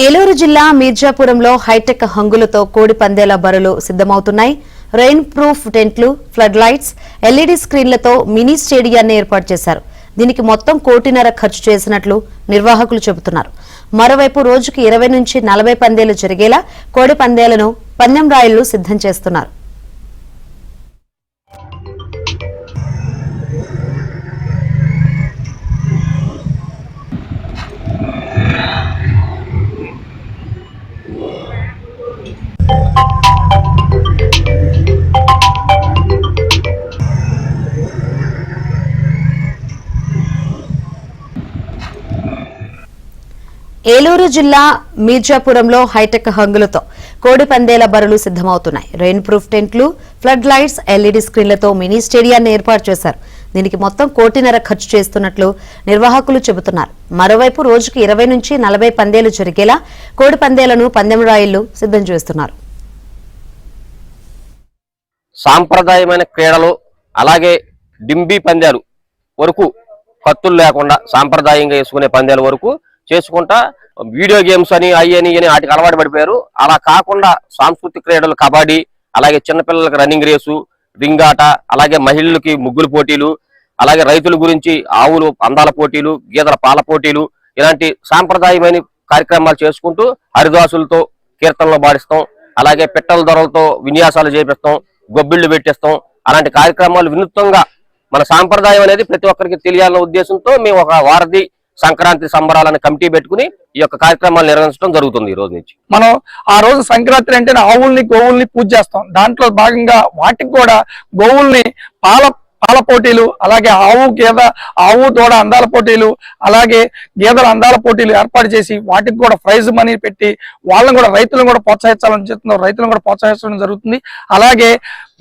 ఏలూరు జిల్లా మీర్జాపురంలో హైటెక్ హంగులతో కోడి పందేల బరులు సిద్దమవుతున్నాయి. రెయిన్ ప్రూఫ్ టెంట్లు, ఫ్లడ్ లైట్స్, ఎల్ఈడీ స్క్రీన్లతో మినీ స్టేడియాన్ని ఏర్పాటు చేశారు. దీనికి మొత్తం 1.5 కోటి ఖర్చు చేసినట్లు నిర్వాహకులు చెబుతున్నారు. మరోవైపు రోజుకు 20 నుంచి 40 పందేలు జరిగేలా కోడి పందేలను పందెం రాయిళ్లు సిద్దం చేస్తున్నారు. ఏలూరు జిల్లా మీర్జాపురంలో హైటెక్ హంగులతో కోడి పందేల బరులు సిద్దమవుతున్నాయి. రెయిన్ ప్రూఫ్ టెంట్లు, ఫ్లడ్ లైట్స్, ఎల్ఈడీ స్క్రీన్లతో మినీ స్టేడియాన్ని ఏర్పాటు చేశారు. దీనికి మొత్తం 1.5 కోటి ఖర్చు చేస్తున్నట్లు నిర్వాహకులు చెబుతున్నారు. మరోవైపు రోజుకు 20 నుంచి 40 పందేలు జరిగేలా కోడి పందేలను పందెం రాయిళ్లు సిద్దం చేస్తున్నారు. సాంప్రదాయమైన క్రీడలు అలాగే డింబీ పందాలు వరకు కత్తులు లేకుండా సాంప్రదాయంగా వేసుకునే పందాల వరకు చేసుకుంటా వీడియో గేమ్స్ అని అయ్యని వాటికి అలవాటు పడిపోయారు. అలా కాకుండా సాంస్కృతిక క్రీడలు కబడ్డీ, అలాగే చిన్నపిల్లలకి రన్నింగ్ రేసు, రింగాట, అలాగే మహిళలకి ముగ్గులు పోటీలు, అలాగే రైతుల గురించి ఆవులు అందాల పోటీలు, గీదల పాల పోటీలు, ఇలాంటి సాంప్రదాయమైన కార్యక్రమాలు చేసుకుంటూ హరిదాసులతో కీర్తనలు పాడిస్తాం. అలాగే పిట్టల దొరలతో విన్యాసాలు చేపిస్తాం, గొబ్బిళ్లు పెట్టిస్తాం. అలాంటి కార్యక్రమాలు వినూత్నంగా మన సాంప్రదాయం అనేది ప్రతి ఒక్కరికి తెలియాలన్న ఉద్దేశంతో మేము ఒక వారధి సంక్రాంతి సంబరాలను కమిటీ పెట్టుకుని ఈ యొక్క కార్యక్రమాలు నిర్వహించడం జరుగుతుంది. ఈ రోజు నుంచి మనం ఆ రోజు సంక్రాంతి అంటే ఆవుల్ని గోవుల్ని పూజ చేస్తాం. దాంట్లో భాగంగా వాటికి కూడా గోవుల్ని పాల పోటీలు, అలాగే ఆవు దూడ అందాల పోటీలు, అలాగే గేదెల అందాల పోటీలు ఏర్పాటు చేసి వాటికి కూడా ప్రైజ్ మనీ పెట్టి వాళ్ళని కూడా రైతులను కూడా ప్రోత్సహించాలని చెప్తున్నారు. రైతులను కూడా ప్రోత్సహించడం జరుగుతుంది. అలాగే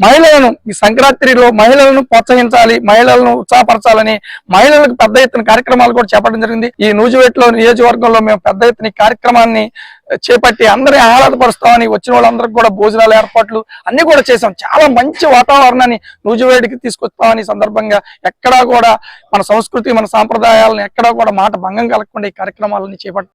మహిళలను ఈ సంక్రాంతిలో మహిళలను ప్రోత్సహించాలి, మహిళలను ఉత్సాహపరచాలని మహిళలకు పెద్ద ఎత్తున కార్యక్రమాలు కూడా చేపట్టడం జరిగింది. ఈ నూజివేడ్లో నియోజకవర్గంలో మేము పెద్ద ఎత్తున ఈ కార్యక్రమాన్ని చేపట్టి అందరినీ ఆహ్లాదపరుస్తామని, వచ్చిన వాళ్ళందరికీ కూడా భోజనాల ఏర్పాట్లు అన్ని కూడా చేసాం. చాలా మంచి వాతావరణాన్ని నూజివేడికి తీసుకొస్తామని సందర్భంగా ఎక్కడా కూడా మన సంస్కృతి, మన సాంప్రదాయాలను ఎక్కడా కూడా మాట భంగం కలగకుండా ఈ కార్యక్రమాలని చేపట్టాం.